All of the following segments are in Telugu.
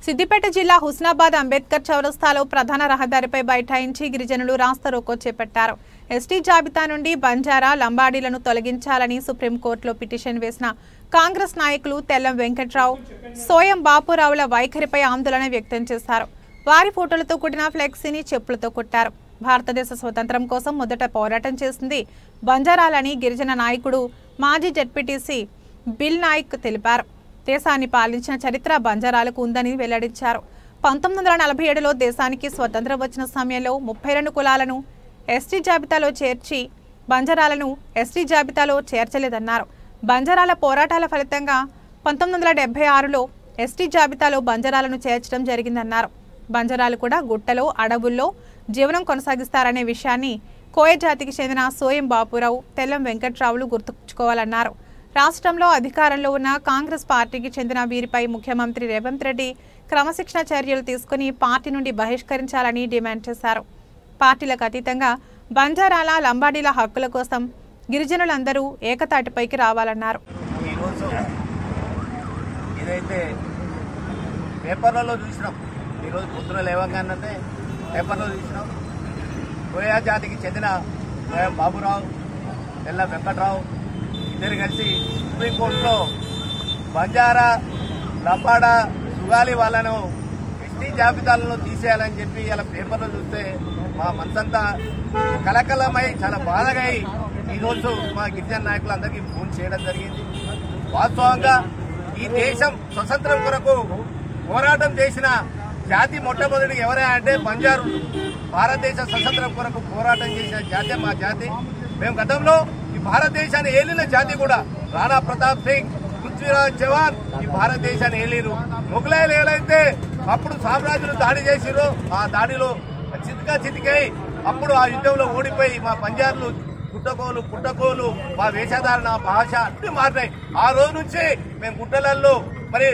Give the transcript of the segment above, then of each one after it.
సిద్దిపేట జిల్లా హుస్నాబాద్ అంబేద్కర్ చౌరస్తాలో ప్రధాన రహదారిపై బైఠాయించి గిరిజనులు రాస్తారోకో చేపట్టారు. ఎస్టీ జాబితా నుండి బంజారా లంబాడీలను తొలగించాలని సుప్రీంకోర్టులో పిటిషన్ వేసిన కాంగ్రెస్ నాయకులు తెల్లం వెంకట్రావు, సోయం బాపురావుల వైఖరిపై ఆందోళన వ్యక్తం చేశారు. వారి ఫోటోలతో కూడిన ఫ్లెక్సీని చెప్పులతో కొట్టారు. భారతదేశ స్వతంత్రం కోసం మొదట పోరాటం చేసింది బంజారాలని గిరిజన నాయకుడు మాజీ జెడ్పీటీసీ బిల్ నాయక్ తెలిపారు. దేశాన్ని పాలించిన చరిత్ర బంజారాలకు ఉందని వెల్లడించారు. 1947లో దేశానికి స్వతంత్రం వచ్చిన సమయంలో 32 కులాలను ఎస్టీ జాబితాలో చేర్చి బంజారాలను ఎస్టీ జాబితాలో చేర్చలేదన్నారు. బంజారాల పోరాటాల ఫలితంగా 1976లో ఎస్టీ జాబితాలో బంజారాలను చేర్చడం జరిగిందన్నారు. బంజారాలు కూడా గుట్టలో అడవుల్లో జీవనం కొనసాగిస్తారనే విషయాన్ని కోయ జాతికి చెందిన సోయం బాపురావు, తెల్లం వెంకట్రావులు గుర్తుంచుకోవాలన్నారు. రాష్ట్రంలో అధికారంలో ఉన్న కాంగ్రెస్ పార్టీకి చెందిన వీరిపై ముఖ్యమంత్రి రేవంత్ రెడ్డి క్రమశిక్షణ చర్యలు తీసుకుని పార్టీ నుండి బహిష్కరించాలని డిమాండ్ చేశారు. పార్టీలకు అతీతంగా బంజారాల లంబాడీల హక్కుల కోసం గిరిజనులందరూ ఏకతాటిపైకి రావాలన్నారు. ఇదైతే పేపర్లలో చూసినాం, ఈరోజు పొద్దున లేవగానే పేపర్లో చూసినాం. కోయా జాతికి చెందిన బాబురావు, తెల్ల వెంకట్రావు ఇద్దరు కలిసి సుప్రీంకోర్టులో బంజారా, లంబాడా, సుగాలి వాళ్ళను ఎస్టీ జాబితాలను తీసేయాలని చెప్పి ఇలా పేపర్లో చూస్తే మా మనసంతా కలకలమై చాలా బాధగా ఈరోజు మా గిరిజన నాయకులందరికీ ఫోన్ చేయడం జరిగింది. వాస్తవంగా ఈ దేశం స్వతంత్రం కొరకు పోరాటం చేసిన జాతి మొట్టమొదటి ఎవరే అంటే బంజారులు. భారతదేశ స్వతంత్రం కొరకు పోరాటం చేసిన జాతి మా జాతి. మేము గతంలో ఈ భారతదేశాన్ని ఏలిన జాతి కూడా. రాణా ప్రతాప్ సింగ్, పృథ్వీరాజ్ చవాన్ ఈ భారతదేశాన్ని ఏలిరు. మొఘలాయలు ఏలైతే అప్పుడు సామ్రాజ్యులు దాడి చేసిరో ఆ దాడిలో చితికై అప్పుడు ఆ యుద్ధంలో ఓడిపోయి మా బంజారులు పుట్టకోలు మా వేషధారణ, భాష అన్ని మారినాయి. ఆ రోజు నుంచి మేము గుట్టలల్లో మరి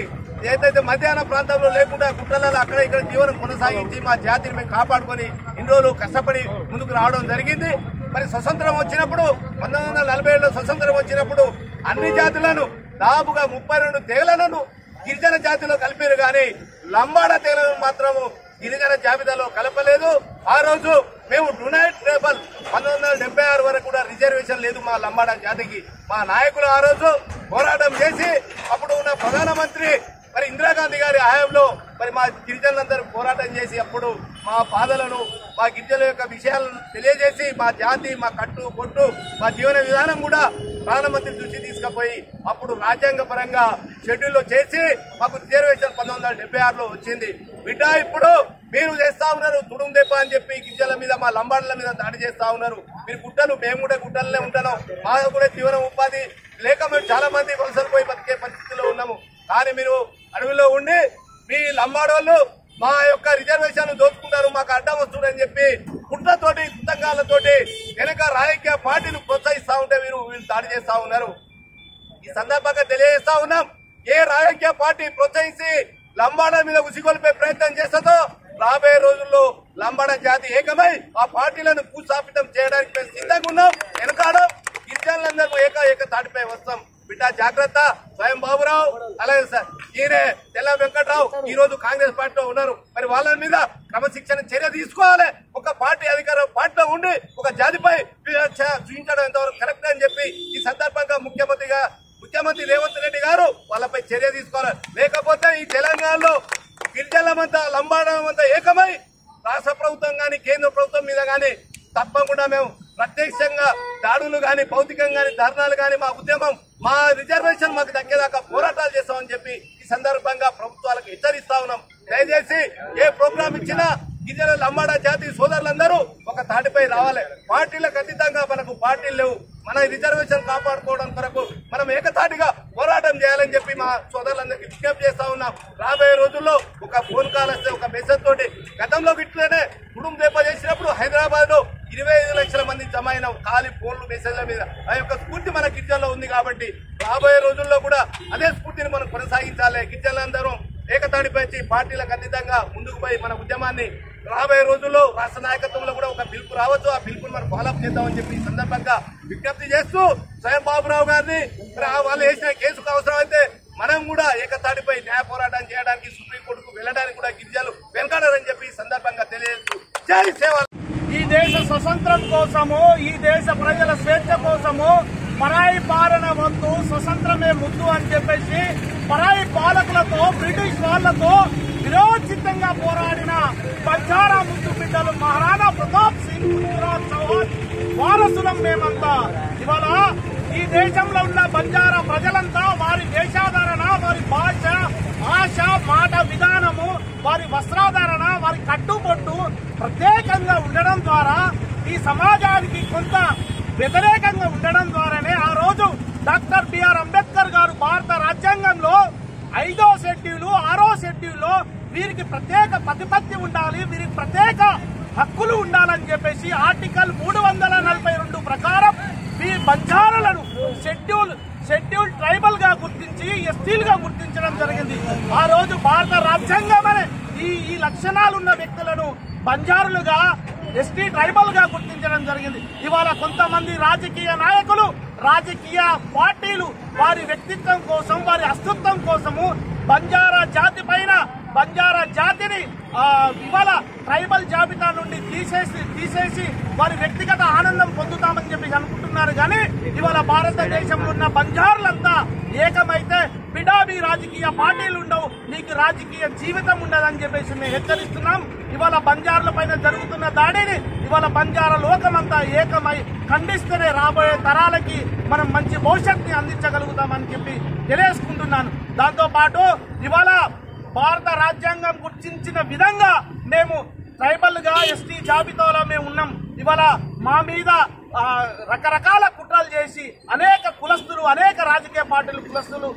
ఏదైతే మధ్యాహ్న ప్రాంతంలో లేకుండా గుట్టలలో అక్కడ ఇక్కడ జీవనం కొనసాగించి మా జాతిని మేము కాపాడుకొని ఇన్ని రోజులు కష్టపడి ముందుకు రావడం జరిగింది. మరి స్వతంత్రం వచ్చినప్పుడు 1947లో స్వతంత్రం వచ్చినప్పుడు అన్ని జాతులను దాదాపుగా 32 తెగలను గిరిజన జాతిలో కలిపారు, కానీ లంబాడా తెగలను మాత్రము గిరిజన జాబితాలో కలపలేదు. ఆ రోజు మేము యునైటెడ్ ట్రైబల్ 1976 వరకు కూడా రిజర్వేషన్ లేదు మా లంబాడా జాతికి. మా నాయకులు ఆ రోజు పోరాటం చేసి అప్పుడు ఉన్న ప్రధానమంత్రి మరి ఇందిరాగాంధీ గారి హయాంలో మరి మా గిరిజనులందరూ పోరాటం చేసి అప్పుడు మా బాధలను, మా గిరిజనుల యొక్క విషయాలను తెలియజేసి మా జాతి, మా కట్టు కొట్టు, మా జీవన విధానం కూడా ప్రధానమంత్రి దృష్టి తీసుకుపోయి అప్పుడు రాజ్యాంగ పరంగా షెడ్యూల్లో చేసి మాకు రిజర్వేషన్ 1976లో వచ్చింది. బిడ్డ ఇప్పుడు మీరు చేస్తా ఉన్నారు తుడుం దెబ్బ అని చెప్పి గిరిజనుల మీద, మా లంబాడుల మీద దాడి చేస్తా ఉన్నారు. మీరు గుట్టలు, మేము కూడా గుట్టలనే ఉంటాను. మాకు కూడా జీవన ఉపాధి లేక మేము చాలా మంది వలసలు పోయి బతికే పరిస్థితిలో ఉన్నాము. కానీ మీరు అడవిలో ఉండి మీ లంబాడోళ్ళు మా యొక్క రిజర్వేషన్ దోచుకుంటారు, మాకు అడ్డం వస్తుందని చెప్పి కుట్రతోటి, కుతంగాలతోటి వెనక రాజకీయ పార్టీలు ప్రోత్సహిస్తా ఉంటే వీళ్ళు దాడి చేస్తా ఉన్నారు. ఈ సందర్భంగా తెలియజేస్తా ఉన్నాం, ఏ రాజకీయ పార్టీ ప్రోత్సహించి లంబాడా మీద ఉసిగొల్పే ప్రయత్నం చేస్తుందో రాబోయే రోజుల్లో లంబాడా జాతి ఏకమై ఆ పార్టీలను భూస్థాపితం చేయడానికి మేము సిద్ధంగా ఉన్నాం. వెనకాడం గిరిజనులందరూ ఏక తాటిపై వస్తాం. బిడ్డ జాగ్రత్త. స్వయం బాబురావు, అలాగే సార్ ఈయనే తెల్ల వెంకట్రావు ఈ రోజు కాంగ్రెస్ పార్టీలో ఉన్నారు. మరి వాళ్ళ మీద క్రమశిక్షణ చర్య తీసుకోవాలి. ఒక పార్టీ అధికార పార్టీలో ఉండి ఒక జాతిపై చూపించడం ఎంతవరకు కరెక్ట్ అని చెప్పి ఈ సందర్భంగా ముఖ్యమంత్రి రేవంత్ రెడ్డి గారు వాళ్ళపై చర్య తీసుకోవాలి. లేకపోతే ఈ తెలంగాణలో గిరిజనులమంతా, లంబాడమంతా ఏకమై రాష్ట్ర ప్రభుత్వం గాని కేంద్ర ప్రభుత్వం మీద గాని తప్పకుండా మేము ప్రత్యక్షంగా దాడులు గాని, భౌతికంగా గాని, ధర్నాలు గాని, మా ఉద్యమం, మా రిజర్వేషన్ మాకు దక్కేదాకా పోరాటాలు చేస్తామని చెప్పి ఈ సందర్భంగా ప్రభుత్వాలకు హెచ్చరిస్తా ఉన్నాం. దయచేసి ఏ ప్రోగ్రాం ఇచ్చినా గిరిజన లంబాడా జాతి సోదరులందరూ ఒక తాటిపై రావాలి. పార్టీలకు అతీతంగా మనకు పార్టీలు లేవు. మన రిజర్వేషన్ కాపాడుకోవడం కొరకు మనం ఏకతాటిగా పోరాటం చేయాలని చెప్పి మా సోదరులందరికీ విజ్ఞప్తి చేస్తా ఉన్నాం. రాబోయే రోజుల్లో ఒక ఫోన్ కాల్ వస్తే ఒక మెసేజ్ తోటి గతంలో ఇట్లనే కుటుంబ దేప చేసినప్పుడు హైదరాబాద్ లో 25 లక్షల మంది జమ అయిన ఖాళీ ఫోన్లు, మెసేజ్ల మీద ఆ యొక్క స్ఫూర్తి మన గిరిజనలో ఉంది. కాబట్టి రాబోయే రోజుల్లో కూడా అదే స్ఫూర్తిని మనం కొనసాగించాలి. గిరిజనులందరూ ఏకతాటిపై పార్టీలకు అతీతంగా ముందుకు పోయి మన ఉద్యమాన్ని రాబోయే రోజుల్లో రాష్ట్ర నాయకత్వంలో కూడా ఒక పిలుపు రావచ్చు. ఆ పిలుపుని మనం ఫాలోఅప్ చేద్దామని చెప్పి సందర్భంగా విజ్ఞప్తి చేస్తూ స్వయం బాబురావు గారిని వాళ్ళు వేసిన కేసుకు అవసరమైతే మనం కూడా ఏకతాటిపై న్యాయ పోరాటం చేయడానికి సుప్రీంకోర్టుకు వెళ్ళడానికి కూడా గిరిజనులు వెనకాడరని చెప్పి ఈ సందర్భంగా తెలియజేస్తూ జై సేవ. ఈ దేశ స్వతంత్రం కోసము, ఈ దేశ ప్రజల స్వేచ్ఛ కోసము పరాయి పాలన వద్దు, స్వతంత్రమే ముద్దు అని చెప్పేసి పరాయి పాలకులతో, బ్రిటిష్ వాళ్లతో విరోచితంగా పోరాడిన బంజారా ముద్దు బిడ్డలు మహారాణా ప్రతాప్ సింగ్, పృథ్వీరాజ్ చౌహాన్ వారసులం మేమంతా. ఇవాళ ఈ దేశంలో ఉన్న బంజారా ప్రజలంతా వారి వేషాధారణ, వారి భాష, ఆశ, మాట విధానము, వారి వస్త్రాధారణ, వారి కట్టుబొట్టు ప్రత్యేకంగా ఉండడం ద్వారా ఈ సమాజానికి కొంత వ్యతిరేకంగా ఉండడం ద్వారానే ఆ రోజు డాక్టర్ బిఆర్ అంబేద్కర్ గారు భారత రాజ్యాంగంలో 5వ షెడ్యూల్ 6వ షెడ్యూల్లో వీరికి ప్రత్యేక ప్రతిపత్తి ఉండాలి, వీరికి ప్రత్యేక హక్కులు ఉండాలని చెప్పేసి ఆర్టికల్ 342 ప్రకారం ఈ బంజారాలను షెడ్యూల్ ట్రైబల్ గా గుర్తించి ఎస్టీలుగా గుర్తించడం జరిగింది. ఆ రోజు భారత రాజ్యాంగం అనే ఈ లక్షణాలున్న వ్యక్తులను బంజారులుగా, ఎస్టీ ట్రైబల్ గా గుర్తించడం జరిగింది. ఇవాళ కొంతమంది రాజకీయ నాయకులు, రాజకీయ పార్టీలు వారి వ్యక్తిత్వం కోసం, వారి అస్తిత్వం కోసము బంజారా జాతి పైన, బంజారా జాతిని ఇవాళ ట్రైబల్ జాబితా నుండి తీసేసి వారి వ్యక్తిగత ఆనందం పొందుతామని చెప్పి అనుకుంటున్నారు. కానీ ఇవాళ భారతదేశంలో ఉన్న బంజారులంతా ఏకమైతే బిడాబీ రాజకీయ పార్టీలు ఉండవు, మీకు రాజకీయ జీవితం ఉండదని చెప్పేసి మేము హెచ్చరిస్తున్నాం. ఇవాళ బంజారుల పైన జరుగుతున్న దాడిని ఇవాళ బంజారా లోకమంతా ఏకమై ఖండిస్తేనే రాబోయే తరాలకి మనం మంచి భవిష్యత్తుని అందించగలుగుతామని చెప్పి తెలియజేసుకుంటున్నాను. దాంతో పాటు ఇవాళ భారత రాజ్యాంగం గుర్తించిన విధంగా మేము ట్రైబల్ గా, ఎస్టీ జాబితాలో మేము ఉన్నాం. ఇవాళ మా మీద రకరకాల కుట్రలు చేసి అనేక కులస్తులు, అనేక రాజకీయ పార్టీలు కులస్తులు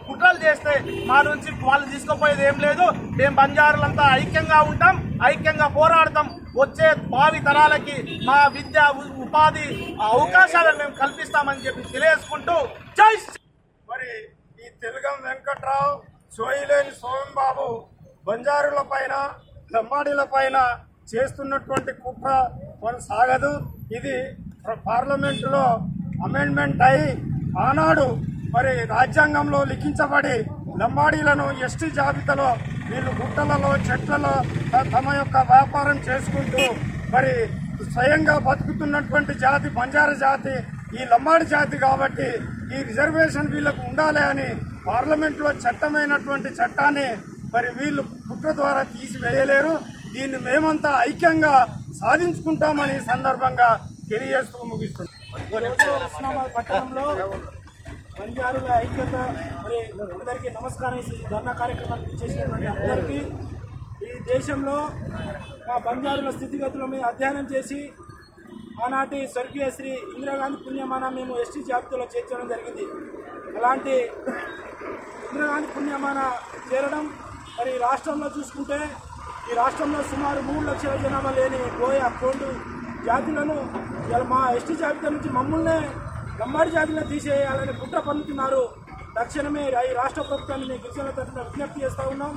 కుట్రలు చేస్తే మా నుంచి వాళ్ళు తీసుకుపోయేది ఏం లేదు. మేము బంజారులంతా ఐక్యంగా ఉంటాం, ఐక్యంగా పోరాడతాం. వచ్చే భావి తరాలకి మా విద్య, ఉపాధి అవకాశాలను మేము కల్పిస్తామని చెప్పి తెలియజేసుకుంటూ జై. మరి ఈ తెలుగం వెంకట్రావు, సోయిలేని సోమం బాబు బంజారుల పైన, లంబాడీల పైన చేస్తున్నటువంటి కుట్ర కొనసాగదు. ఇది పార్లమెంటులో అమెండ్మెంట్ అయి ఆనాడు మరి రాజ్యాంగంలో లిఖించబడి లంబాడీలను ఎస్టీ జాబితాలో వీళ్ళు గుట్టలలో, చెట్లలో తమ యొక్క వ్యాపారం చేసుకుంటూ మరి స్వయంగా బతుకుతున్నటువంటి జాతి బంజారా జాతి, ఈ లంబాడి జాతి. కాబట్టి ఈ రిజర్వేషన్ వీళ్ళకు ఉండాలి అని పార్లమెంట్లో చట్టమైనటువంటి చట్టాన్ని మరి వీళ్ళు కుట్ర ద్వారా తీసివేయలేరు. దీన్ని మేమంతా ఐక్యంగా సాధించుకుంటామని సందర్భంగా తెలియజేస్తూ ముగిస్తున్నాం. పట్టణంలో బంజారుల ఐక్యత మరి అందరికీ నమస్కారం. ధర్నా కార్యక్రమాన్ని చేసినటువంటి అందరికీ, ఈ దేశంలో మా బంజారుల స్థితిగతుల మీద అధ్యయనం చేసి ఆనాటి స్వర్గీయ శ్రీ ఇందిరాగాంధీ పుణ్యమాన మేము ఎస్టీ జాబితాలో చేర్చడం జరిగింది. అలాంటి ఇందిరాగాంధీ పుణ్యమాన చేరడం మరి రాష్ట్రంలో చూసుకుంటే ఈ రాష్ట్రంలో సుమారు 3 లక్షల జనాభా లేని కోయ, కోండు జాతులను మా ఎస్టీ జాబితా నుంచి మమ్మల్నే లంబాడి జాతిని తీసేయాలని కుట్ర పన్నుతున్నారు. తక్షణమే ఈ రాష్ట్ర ప్రభుత్వాన్ని మేము గిరిజనుల తరఫున విజ్ఞప్తి చేస్తూ ఉన్నాం.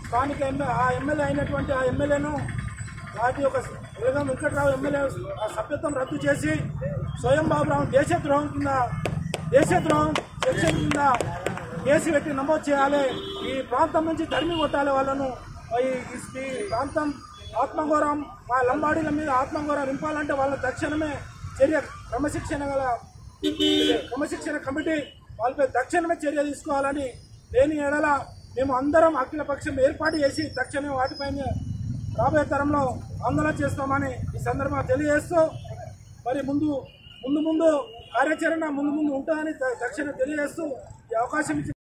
స్థానిక ఎమ్మెల్యే అయినటువంటి ఆ ఎమ్మెల్యేను వాటి యొక్క తెలుగం వెంకట్రావు ఎమ్మెల్యే సభ్యత్వం రద్దు చేసి స్వయం బాబురావు దేశద్రోహం సెక్షన్ కింద కేసు పెట్టి నమోదు చేయాలి. ఈ ప్రాంతం నుంచి తరిమి కొట్టాలి వాళ్ళను. ఈ ప్రాంతం ఆత్మగౌరవం, మా లంబాడీల మీద ఆత్మగౌరవం నింపాలంటే వాళ్ళ తక్షణమే చర్య, క్రమశిక్షణ కమిటీ వాళ్ళపై తక్షణమే చర్య తీసుకోవాలని, లేని ఎడల మేము అందరం అఖిలపక్షం ఏర్పాటు చేసి తక్షణమే వాటిపైన రాబోయే తరంలో ఆందోళన చేస్తామని ఈ సందర్భంగా తెలియజేస్తూ మరి ముందు కార్యాచరణ ముందు ఉంటుందని తక్షణం తెలియజేస్తూ ఈ అవకాశం